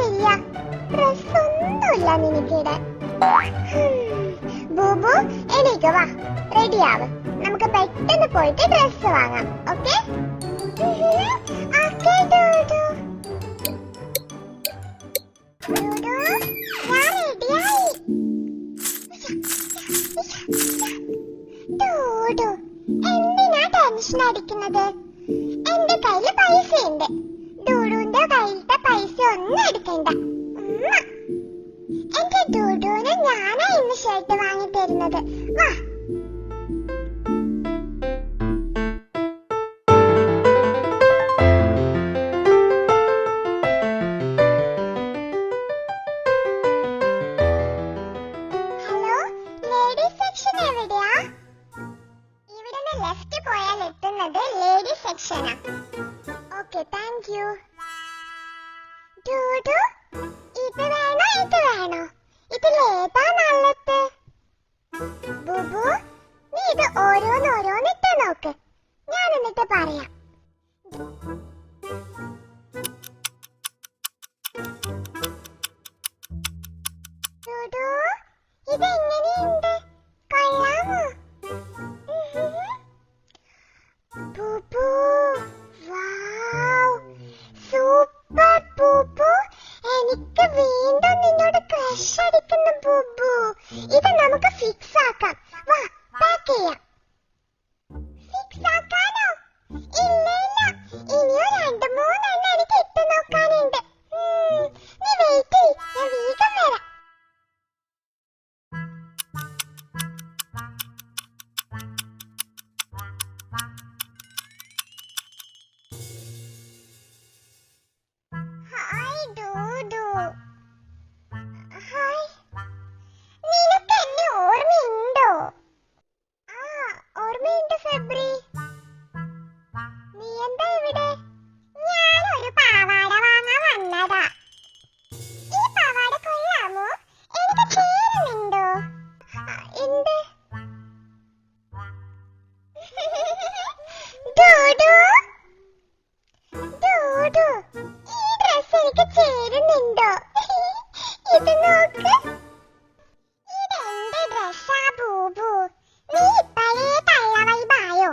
ചെയ്യാ? ഡ്രസ്സൊന്നുമില്ല നിനക്കിടെ. ബൂബു എണീക്ക്, വാ, റെഡിയാവ്. നമുക്ക് പെട്ടെന്ന് പോയിട്ട് ഡ്രസ് വാങ്ങാം. Okay okay ഡൂഡു. ഡൂഡു, ഞാൻ റെഡിയായി. ഡൂഡു, എന്തിനാ ടെൻഷൻ അടിക്കുന്നത്? എന്റെ കയ്യില് പൈസയുണ്ട്. ഡൂഡുവിന്റെ കയ്യിലത്തെ പൈസ ഒന്നും എടുക്കണ്ട. എന്റെ ഡൂഡുവിന് ഞാനാ ഇന്ന് ഷർട്ട് വാങ്ങി തരുന്നത്. വാ. ഹലോ, ലേഡീസ് സെക്ഷൻ എവിടെയാ? ഇവിടുന്ന് ലെഫ്റ്റ് പോയാൽ എത്തുന്നത് ലേഡീസ് സെക്ഷനാ. Okay, thank you. ഡൂഡു, ഇത് വേണോ ഇത് വേണോ? ഇതിലേതാ നല്ലത്? ബുബു, നീ ഇത് ഓരോന്നിട്ട് നോക്ക്, ഞാൻ എന്നിട്ട് പറയാം. ഡൂഡു, ഇതെങ്ങനെയുണ്ട്? കൊള്ളാമോ? ബുബു, വാവ്, സൂപ്പർ ബുബു. എനിക്ക് വീണ്ടും നിന്നോട് ക്രഷ് അടിക്കുന്നു ബുബു. ഇത് നമുക്ക് ഫിക്സ് ആക്കാം. വാ, പാക്ക് ചെയ്യാം. ഫിക്സ് ആക്കാനോ? ഇല്ല ഇല്ല, ഇനിയോ 2-3 എണ്ണം എനിക്ക് ഇട്ട് നോക്കാനുണ്ട്. നീ വെയിറ്റ് ചെയ്യ്, ഞാൻ വേഗം വരാം. ഹായ് ഡൂഡു. ഹായ്, നിനക്ക് എന്നെ ഓർമ്മയുണ്ടോ? ആ, ഓർമ്മയുണ്ട് ഫെബ്രി. നീ എന്താ ഇവിടെ? ഞാനൊരു പാവാട വാങ്ങാൻ വന്നതാ. ഈ പാവാട കൊള്ളാമോ? എനിക്ക് ചേരുന്നുണ്ടോ? എന്ത്? ഡൂഡു, ഡൂഡു, ഈ ഡ്രസ് എനിക്ക് ചേരുന്നുണ്ടോ? ഇത് നോക്ക്, ഇതെന്റെ ഡ്രസ്സാ ബൂബു. നീ ഇപ്പഴേ തള്ള വൈബായോ?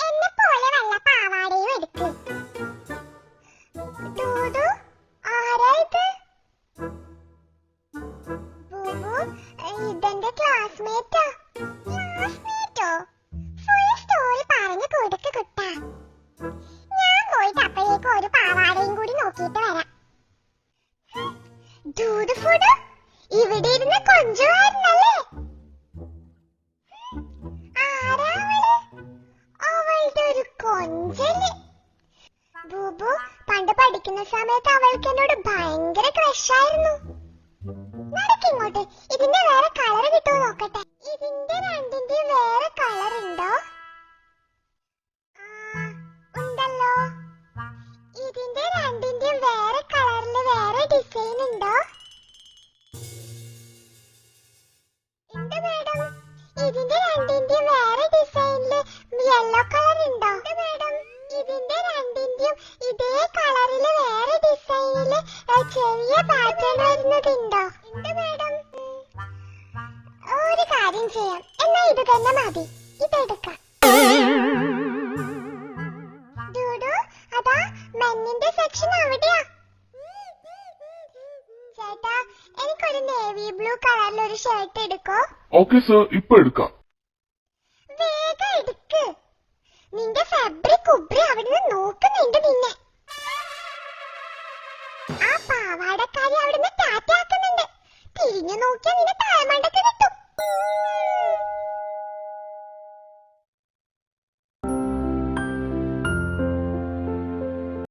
എന്നെ പോലെ വല്ല പാവാടയും എടുക്ക്. ഡൂഡു, ആരാ ഇത്? ബൂബു, ഇതെന്റെ ക്ലാസ്മേറ്റാ. ക്ലാസ്മേറ്റോ? ഫുൾ സ്റ്റോറി പറഞ്ഞു കൊടുക്ക് കുട്ടാ. ഞാൻ പോയിട്ട് അപ്പോഴേക്കും ഒരു പാവാടയും കൂടി നോക്കിയിട്ട് വരാം. ഡൂഡു ഫുഡ് ഇവിടെ ഇരുന്ന് കൊഞ്ചുവായിരുന്നല്ലേ? ആരാ അവള്? അവളുടെ ഒരു കൊഞ്ചല്. ബൂബു, പണ്ട് പഠിക്കുന്ന സമയത്ത് അവൾക്ക് എന്നോട് ഭയങ്കര ക്രഷായിരുന്നു. നടക്കിങ്ങോട്ട്, ഇതിന്റെ വേറെ കളർ കിട്ടുമോ നോക്കട്ടെ. ഇതിന്റെ രണ്ടിന്റെയും വേറെ കളർ ഉണ്ടോ? ഉണ്ടല്ലോ. ഇതിന്റെ രണ്ടിന്റെയും വേറെ കളറില് വേറെ ഡിസൈൻ ഉണ്ടോ? ഉണ്ട് മാഡം. ഇതിന്റെ രണ്ടിന്റെയും വേറെ ഡിസൈനില് യെല്ലോ കളർ ഉണ്ടോ? മാഡം, ഇതിന്റെ രണ്ടിന്റെയും ഇതേ കളറില് വേറെ ഡിസൈനില് ചെറിയ പാറ്റേൺ വരുന്നതുണ്ടോ? ഉണ്ട് മാഡം. ഒരു കാര്യം ചെയ്യാം, എന്നാ ഇത് തന്നെ മതി, ഇതെടുക്കാം. ഡൂഡു, അതാ മെന്നിന്റെ സെക്ഷൻ അവിടെയാ. ചേട്ടാ, എനിക്കൊരു നേവി ബ്ലൂ കളറിൽ ഒരു ഷർട്ട് എടുക്കോ? ഓക്കെ സർ, ഇപ്പൊ എടുക്കാം. വേഗം എടുക്ക്. നിന്റെ ഫെബ്രി കുബ്രി അവിടുന്ന് നോക്കുന്നുണ്ട് നിന്നെ. ആ പാവാടക്കാരി അവിടുന്ന് ടാറ്റാക്കുന്നുണ്ട്. തിരിഞ്ഞു നോക്കിയാ നിന്നെ താഴ്മണ്ടക്ക് കിട്ടും.